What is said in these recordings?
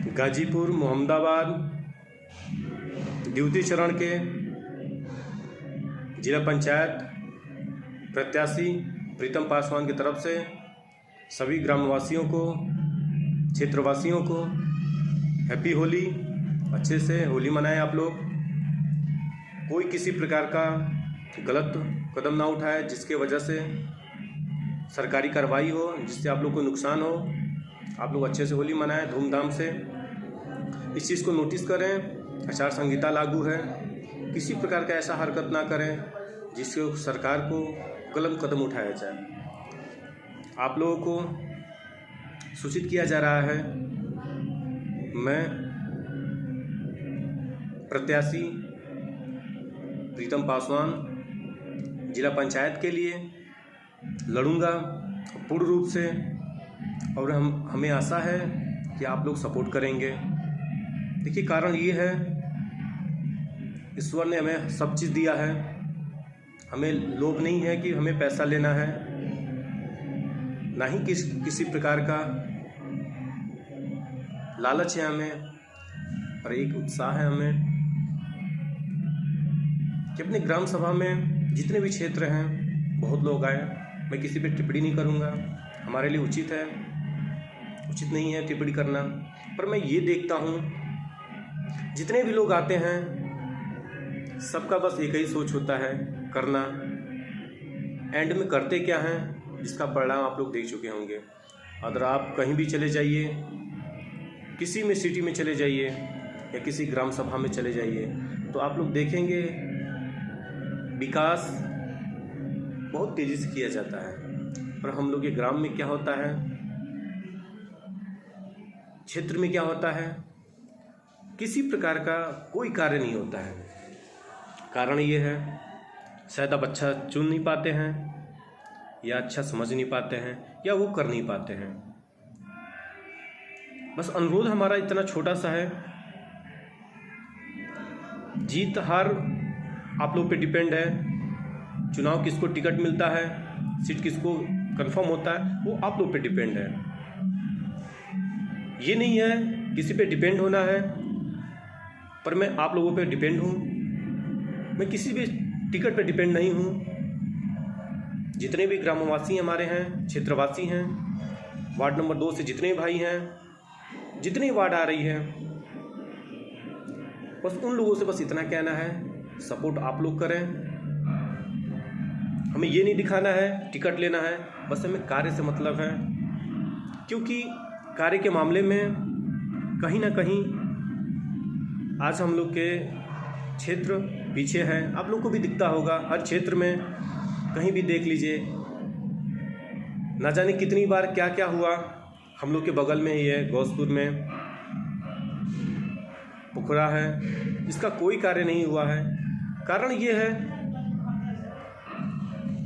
गाजीपुर मोहम्मदाबाद द्वितीय चरण के जिला पंचायत प्रत्याशी प्रीतम पासवान की तरफ से सभी ग्रामवासियों को, क्षेत्रवासियों को हैप्पी होली। अच्छे से होली मनाएं आप लोग। कोई किसी प्रकार का गलत कदम ना उठाए जिसके वजह से सरकारी कार्रवाई हो, जिससे आप लोग को नुकसान हो। आप लोग अच्छे से होली मनाएं धूमधाम से। इस चीज़ को नोटिस करें, आचार संहिता लागू है। किसी प्रकार का ऐसा हरकत ना करें जिससे सरकार को गलत कदम उठाया जाए। आप लोगों को सूचित किया जा रहा है, मैं प्रत्याशी प्रीतम पासवान जिला पंचायत के लिए लड़ूंगा पूर्ण रूप से, और हमें आशा है कि आप लोग सपोर्ट करेंगे। देखिए, कारण ये है, ईश्वर ने हमें सब चीज़ दिया है। हमें लोभ नहीं है कि हमें पैसा लेना है, ना ही किसी प्रकार का लालच है हमें, और एक उत्साह है हमें कि अपने ग्राम सभा में जितने भी क्षेत्र हैं बहुत लोग आए। मैं किसी पे टिप्पणी नहीं करूँगा, हमारे लिए उचित नहीं है टिप्पणी करना। पर मैं ये देखता हूँ जितने भी लोग आते हैं सबका बस एक ही सोच होता है, करना। एंड में करते क्या हैं जिसका परिणाम आप लोग देख चुके होंगे। अगर आप कहीं भी चले जाइए, किसी में सिटी में चले जाइए या किसी ग्राम सभा में चले जाइए, तो आप लोग देखेंगे विकास बहुत तेज़ी से किया जाता है। पर हम लोग के ग्राम में क्या होता है, क्षेत्र में क्या होता है, किसी प्रकार का कोई कार्य नहीं होता है। कारण ये है, शायद आप अच्छा चुन नहीं पाते हैं, या अच्छा समझ नहीं पाते हैं, या वो कर नहीं पाते हैं। बस अनुरोध हमारा इतना छोटा सा है, जीत हार आप लोग पे डिपेंड है। चुनाव किसको टिकट मिलता है, सीट किसको कंफर्म होता है, वो आप लोग पे डिपेंड है। ये नहीं है किसी पे डिपेंड होना है, पर मैं आप लोगों पे डिपेंड हूँ। मैं किसी भी टिकट पे डिपेंड नहीं हूँ। जितने भी ग्रामवासी हमारे हैं, क्षेत्रवासी हैं, वार्ड नंबर 2 से जितने भाई हैं, जितनी वार्ड आ रही है, बस उन लोगों से बस इतना कहना है, सपोर्ट आप लोग करें। हमें ये नहीं दिखाना है टिकट लेना है, बस हमें कार्य से मतलब है। क्योंकि कार्य के मामले में कहीं ना कहीं आज हम लोग के क्षेत्र पीछे है। आप लोग को भी दिखता होगा, हर क्षेत्र में कहीं भी देख लीजिए, ना जाने कितनी बार क्या क्या हुआ। हम लोग के बगल में ही है, गौसपुर में पोखरा है, इसका कोई कार्य नहीं हुआ है। कारण ये है,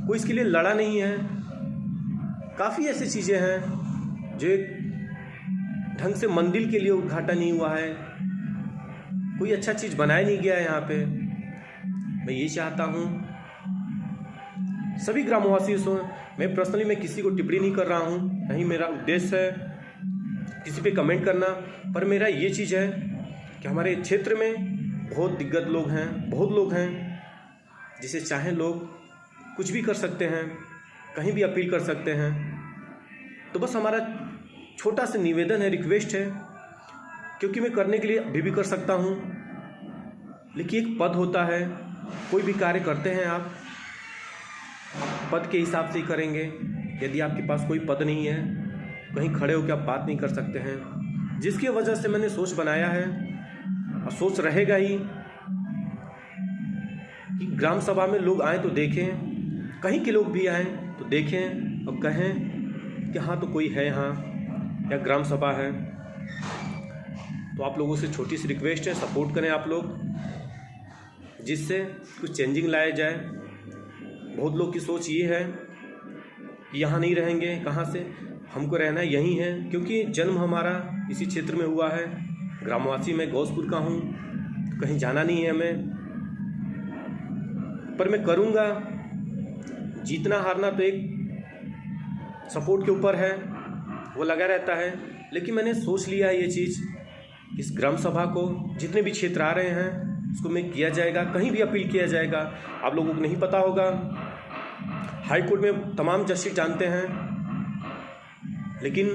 कोई इसके लिए लड़ा नहीं है। काफ़ी ऐसी चीज़ें हैं जो एक ढंग से मंदिर के लिए उद्घाटन नहीं हुआ है, कोई अच्छा चीज़ बनाया नहीं गया है यहाँ पे। मैं ये चाहता हूँ सभी ग्रामवासियों से, मैं पर्सनली किसी को टिप्पणी नहीं कर रहा हूँ, नहीं मेरा उद्देश्य है किसी पे कमेंट करना। पर मेरा ये चीज़ है कि हमारे क्षेत्र में बहुत दिग्गज लोग हैं, बहुत लोग हैं, जिसे चाहे लोग कुछ भी कर सकते हैं, कहीं भी अपील कर सकते हैं। तो बस हमारा छोटा सा निवेदन है, रिक्वेस्ट है, क्योंकि मैं करने के लिए अभी भी कर सकता हूँ, लेकिन एक पद होता है। कोई भी कार्य करते हैं आप पद के हिसाब से ही करेंगे। यदि आपके पास कोई पद नहीं है, कहीं खड़े होकर आप बात नहीं कर सकते हैं, जिसकी वजह से मैंने सोच बनाया है, और सोच रहेगा ही कि ग्राम सभा में लोग आएँ तो देखें, कहीं के लोग भी आएँ तो देखें और कहें कि हाँ तो कोई है यहाँ, या ग्राम सभा है। तो आप लोगों से छोटी सी रिक्वेस्ट है, सपोर्ट करें आप लोग, जिससे कुछ चेंजिंग लाया जाए। बहुत लोग की सोच ये है कि यहाँ नहीं रहेंगे, कहाँ से, हमको रहना यहीं है, क्योंकि जन्म हमारा इसी क्षेत्र में हुआ है। ग्रामवासी मैं गौसपुर का हूँ, तो कहीं जाना नहीं है हमें। पर मैं करूँगा, जीतना हारना तो एक सपोर्ट के ऊपर है, वो लगा रहता है। लेकिन मैंने सोच लिया है ये चीज़ इस ग्राम सभा को जितने भी क्षेत्र आ रहे हैं उसको में किया जाएगा, कहीं भी अपील किया जाएगा। आप लोगों को नहीं पता होगा, हाई कोर्ट में तमाम जस्टिस जानते हैं, लेकिन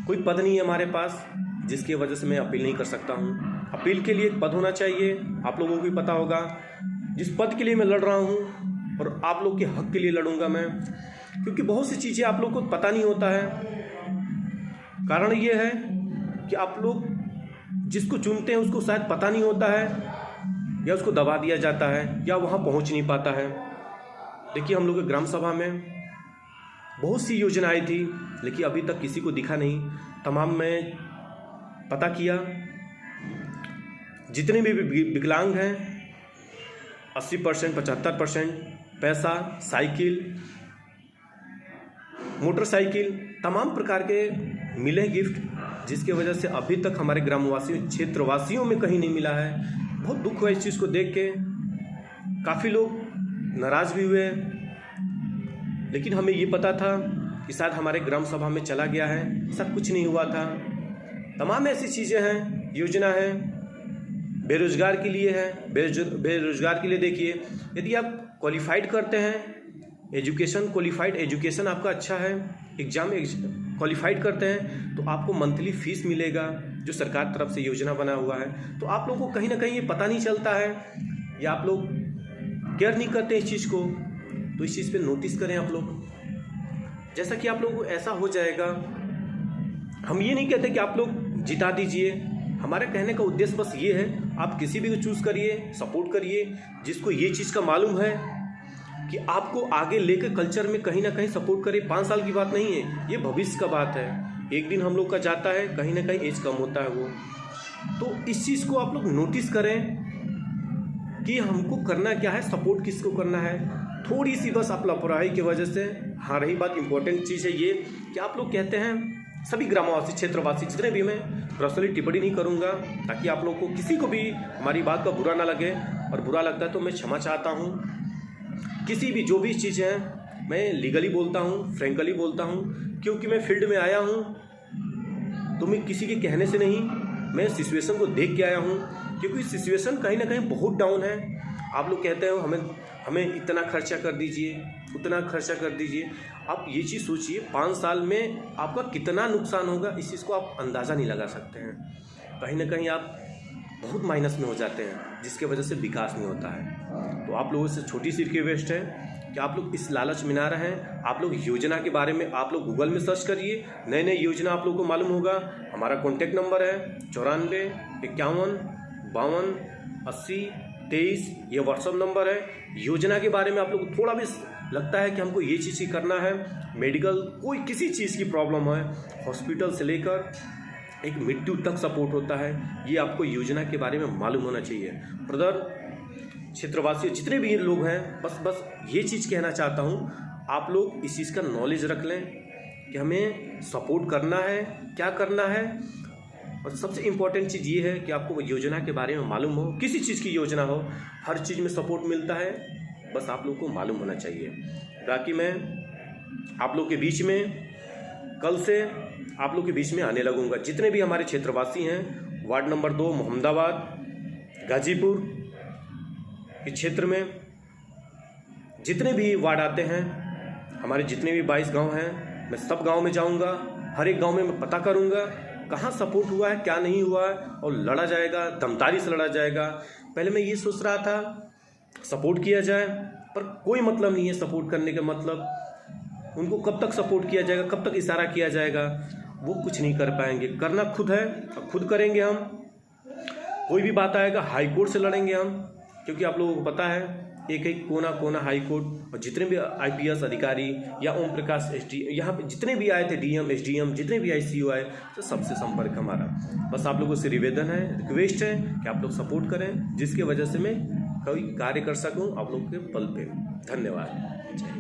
कोई पद नहीं है हमारे पास जिसकी वजह से मैं अपील नहीं कर सकता हूँ। अपील के लिए एक पद होना चाहिए, आप लोगों को भी पता होगा। जिस पद के लिए मैं लड़ रहा हूँ और आप लोग के हक के लिए लड़ूंगा मैं, क्योंकि बहुत सी चीज़ें आप लोग को पता नहीं होता है। कारण ये है कि आप लोग जिसको चुनते हैं उसको शायद पता नहीं होता है, या उसको दबा दिया जाता है, या वहाँ पहुँच नहीं पाता है। देखिए, हम लोग के ग्राम सभा में बहुत सी योजनाएं थी, लेकिन अभी तक किसी को दिखा नहीं। तमाम मैं पता किया, जितने भी विकलांग हैं 80%, 75% पैसा, साइकिल, मोटरसाइकिल, तमाम प्रकार के मिले गिफ्ट, जिसके वजह से अभी तक हमारे ग्रामवासियों, क्षेत्रवासियों में कहीं नहीं मिला है। बहुत दुख हुआ इस चीज़ को देख के, काफ़ी लोग नाराज़ भी हुए। लेकिन हमें ये पता था कि शायद हमारे ग्राम सभा में चला गया है, सब कुछ नहीं हुआ था। तमाम ऐसी चीज़ें हैं, योजना है, बेरोजगार के लिए है। बेरोजगार के लिए देखिए, यदि आप क्वालिफाइड करते हैं, एजुकेशन क्वालिफाइड, एजुकेशन आपका अच्छा है, एग्ज़ाम क्वालिफाइड करते हैं, तो आपको मंथली फीस मिलेगा, जो सरकार तरफ से योजना बना हुआ है। तो आप लोगों को कहीं ना कहीं ये पता नहीं चलता है, या आप लोग केयर नहीं करते इस चीज़ को। तो इस चीज़ पे नोटिस करें आप लोग, जैसा कि आप लोगों को ऐसा हो जाएगा। हम ये नहीं कहते कि आप लोग जिता दीजिए, हमारे कहने का उद्देश्य बस ये है, आप किसी भी को चूज़ करिए, सपोर्ट करिए, जिसको ये चीज़ का मालूम है कि आपको आगे लेकर कल्चर में कहीं ना कहीं सपोर्ट करे। 5 साल की बात नहीं है, ये भविष्य का बात है। एक दिन हम लोग का जाता है, कहीं ना कहीं एज कम होता है वो। तो इस चीज़ को आप लोग नोटिस करें कि हमको करना क्या है, सपोर्ट किसको करना है। थोड़ी सी बस आप लापरवाही की वजह से, हाँ रही बात, इंपॉर्टेंट चीज़ है ये कि आप लोग कहते हैं, सभी ग्रामवासी, क्षेत्रवासी, जितने भी, मैं पर्सनली टिप्पणी नहीं करूंगा ताकि आप लोग को, किसी को भी हमारी बात का बुरा ना लगे, और बुरा लगता है तो मैं क्षमा चाहता हूं। किसी भी जो भी चीज़ें हैं, मैं लीगली बोलता हूं, फ्रेंकली बोलता हूं, क्योंकि मैं फील्ड में आया हूं, तो मैं किसी के कहने से नहीं, मैं सिचुएशन को देख के आया हूं। क्योंकि सिचुएशन कहीं ना कहीं बहुत डाउन है। आप लोग कहते हो हमें इतना खर्चा कर दीजिए, उतना खर्चा कर दीजिए। आप ये चीज़ सोचिए, 5 साल में आपका कितना नुकसान होगा, इस चीज़ को आप अंदाज़ा नहीं लगा सकते हैं। कहीं ना कहीं आप बहुत माइनस में हो जाते हैं, जिसके वजह से विकास नहीं होता है। तो आप लोगों से छोटी सी रिक्वेस्ट है कि आप लोग इस लालच में ना रहें। आप लोग योजना के बारे में आप लोग गूगल में सर्च करिए, नए नए योजना आप लोग को मालूम होगा। हमारा कॉन्टैक्ट नंबर है 94 51 52 80 23, ये व्हाट्सअप नंबर है। योजना के बारे में आप लोग को थोड़ा भी लगता है कि हमको ये चीज़ ही करना है, मेडिकल कोई किसी चीज़ की प्रॉब्लम है, हॉस्पिटल से लेकर एक मृत्यु तक सपोर्ट होता है, ये आपको योजना के बारे में मालूम होना चाहिए। ब्रदर, क्षेत्रवासी जितने भी लोग हैं, बस ये चीज़ कहना चाहता हूँ, आप लोग इस चीज़ का नॉलेज रख लें कि हमें सपोर्ट करना है, क्या करना है। और सबसे इम्पोर्टेंट चीज़ ये है कि आपको योजना के बारे में मालूम हो, किसी चीज़ की योजना हो, हर चीज़ में सपोर्ट मिलता है, बस आप लोग को मालूम होना चाहिए। बाकी मैं आप लोग के बीच में कल से आप लोग के बीच में आने लगूंगा। जितने भी हमारे क्षेत्रवासी हैं, वार्ड नंबर 2 मोहम्मदाबाद गाजीपुर के क्षेत्र में जितने भी वार्ड आते हैं, हमारे जितने भी 22 गांव हैं, मैं सब गांव में जाऊंगा। हर एक गांव में मैं पता करूंगा कहाँ सपोर्ट हुआ है, क्या नहीं हुआ है, और लड़ा जाएगा, दमदारी से लड़ा जाएगा। पहले मैं ये सोच रहा था सपोर्ट किया जाए, पर कोई मतलब नहीं है सपोर्ट करने का मतलब। उनको कब तक सपोर्ट किया जाएगा, कब तक इशारा किया जाएगा, वो कुछ नहीं कर पाएंगे। करना खुद है, खुद करेंगे हम। कोई भी बात आएगा हाई कोर्ट से लड़ेंगे हम, क्योंकि आप लोगों को पता है एक एक कोना कोना हाई कोर्ट, और जितने भी IPS अधिकारी या ओम प्रकाश SD, यहाँ पे जितने भी आए थे, DM SDM, जितने भी ICO आए, तो सबसे संपर्क हमारा। बस आप लोगों से निवेदन है, रिक्वेस्ट है कि आप लोग सपोर्ट करें, जिसकी वजह से मैं कोई कार्य कर सकूं आप लोग के बल पे। धन्यवाद।